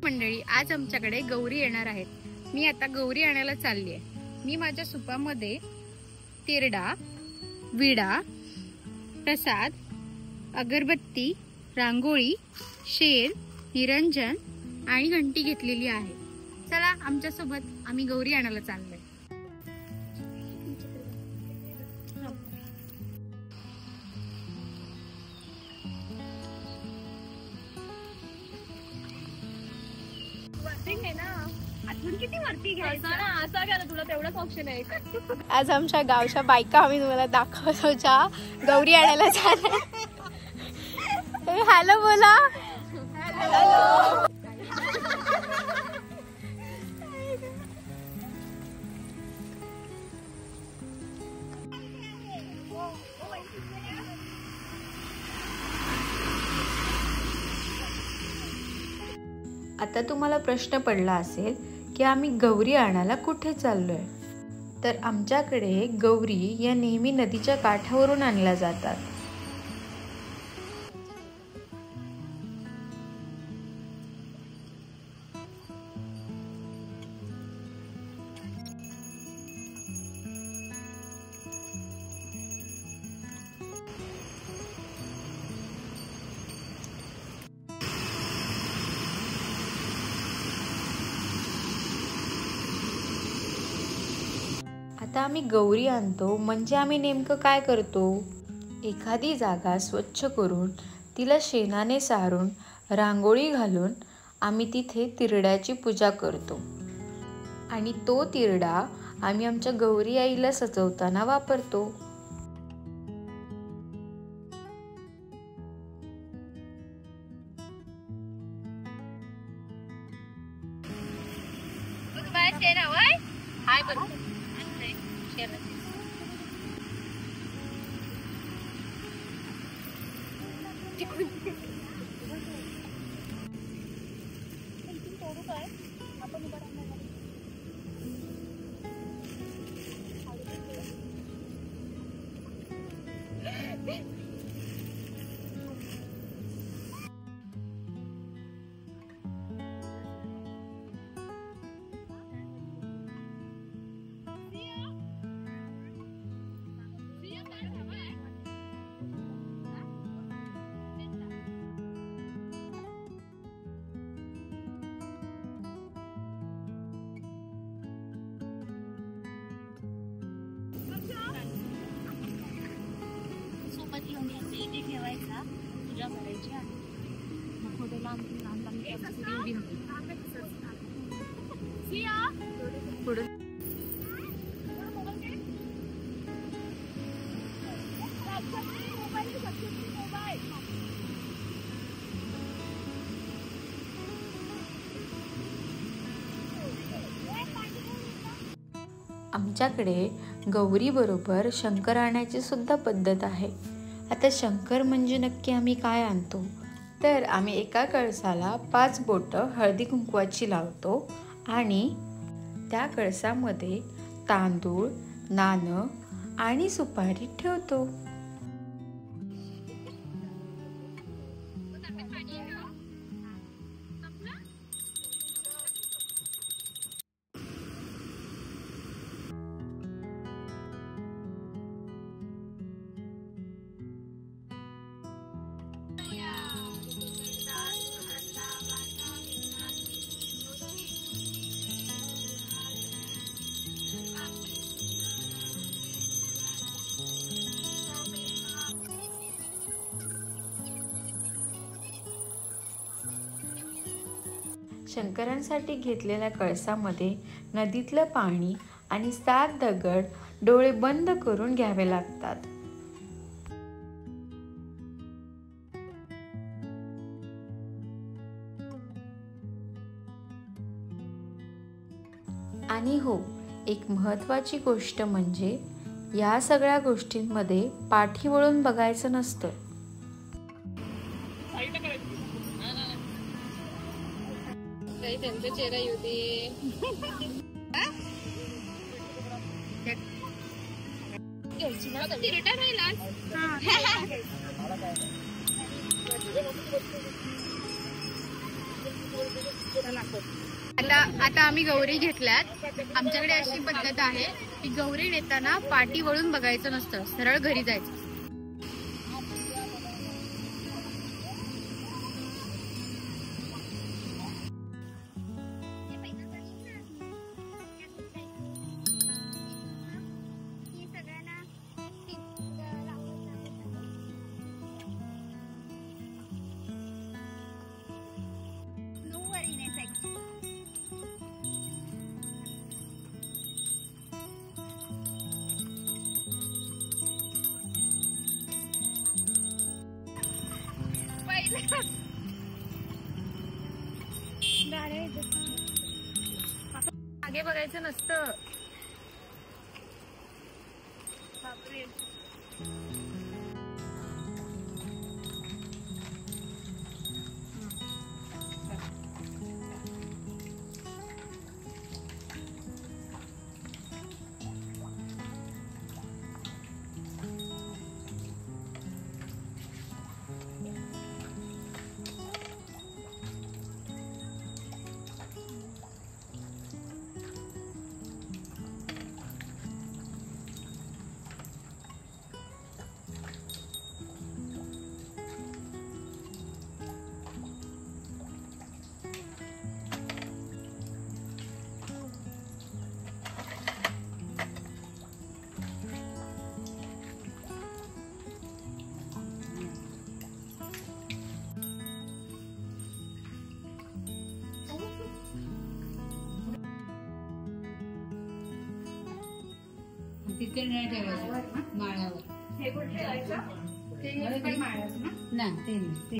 मंडळी, आज आमच्याकडे गौरी येणार आहेत. मी आता गौरी आणायला चालली आहे. मी माझ्या सुपामध्ये तिरडा, विडा, प्रसाद, अगरबत्ती, रांगोळी, शेर, निरंजन आणि घंटी घेतलेली आहे. चला आमच्या सोबत, आम्ही गौरी आणायला चाललोय. किती वरती घ्यायचं ना, असं घ्यायला तुला तेवढंच ऑप्शन आहे. आज आमच्या गावच्या बायका आम्ही तुम्हाला दाखवतो ज्या गौरी आणायला जाणार. हॅलो बोला. हॅलो. आता तुम्हाला प्रश्न पडला असेल की आम्ही गौरी आणायला कुठे चाललोय. तर आमच्याकडे गौरी या नेहमी नदीच्या काठावरून आणल्या जातात. आता आम्ही गौरी आणतो म्हणजे आम्ही नेमकं काय करतो, एखादी जागा स्वच्छ करून तिला शेणाने सारून रांगोळी घालून आम्ही तिथे तिरड्याची पूजा करतो आणि तो तिरडा आम्ही आमच्या गौरी आईला सजवताना वापरतो. इथे ठेवायचा, पूजा करायची आणि मग फोटोला आमची लहान आमच्याकडे गौरी बरोबर शंकर आणायची सुद्धा पद्धत आहे. आता शंकर म्हणजे नक्की आम्ही काय आणतो, तर आम्ही एका कळसाला 5 बोटं हळदी कुंकवाची लावतो आणि त्या कळसामध्ये तांदूळ, नाणं आणि सुपारी ठेवतो. शंकरांसाठी घेतलेल्या कळसामध्ये नदीतलं पाणी आणि 7 दगड डोळे बंद करून घ्यावे लागतात. आणि हो, एक महत्त्वाची गोष्ट म्हणजे या सगळ्या गोष्टींमध्ये पाठी वळून बघायचं नसतं. त्यांचा चेहरा येऊ दे. घ्यायची ना तिरडा राहिला. आता आम्ही गौरी घेतल्यात. आमच्याकडे अशी पद्धत आहे की गौरी नेताना पाठी वळून बघायचं नसतं, सरळ घरी जायचं. मागे बघायचं नसतं. बापरे. तिथे नाही ठेवायचं माळावर. हे कुठे ठेवायचं? ते माळावर ना? नाही ते नाही.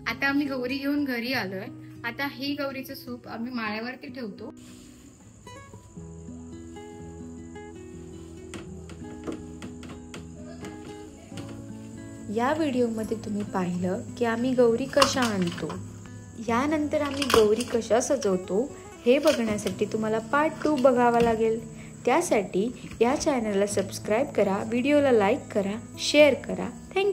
आता आम्ही गौरी घेऊन घरी आलोय. आता ही गौरीचं सूप आम्ही माळ्यावरती ठेवतो. या व्हिडिओमध्ये तुम्ही पाहिलं की आम्ही गौरी कशा आणतो. यानंतर आम्ही गौरी कशा सजवतो हे बघण्यासाठी तुम्हाला पार्ट 2 बघावा लागेल. त्यासाठी या चॅनलला सबस्क्राईब करा, व्हिडिओला लाईक करा, शेअर करा. थँक्यू.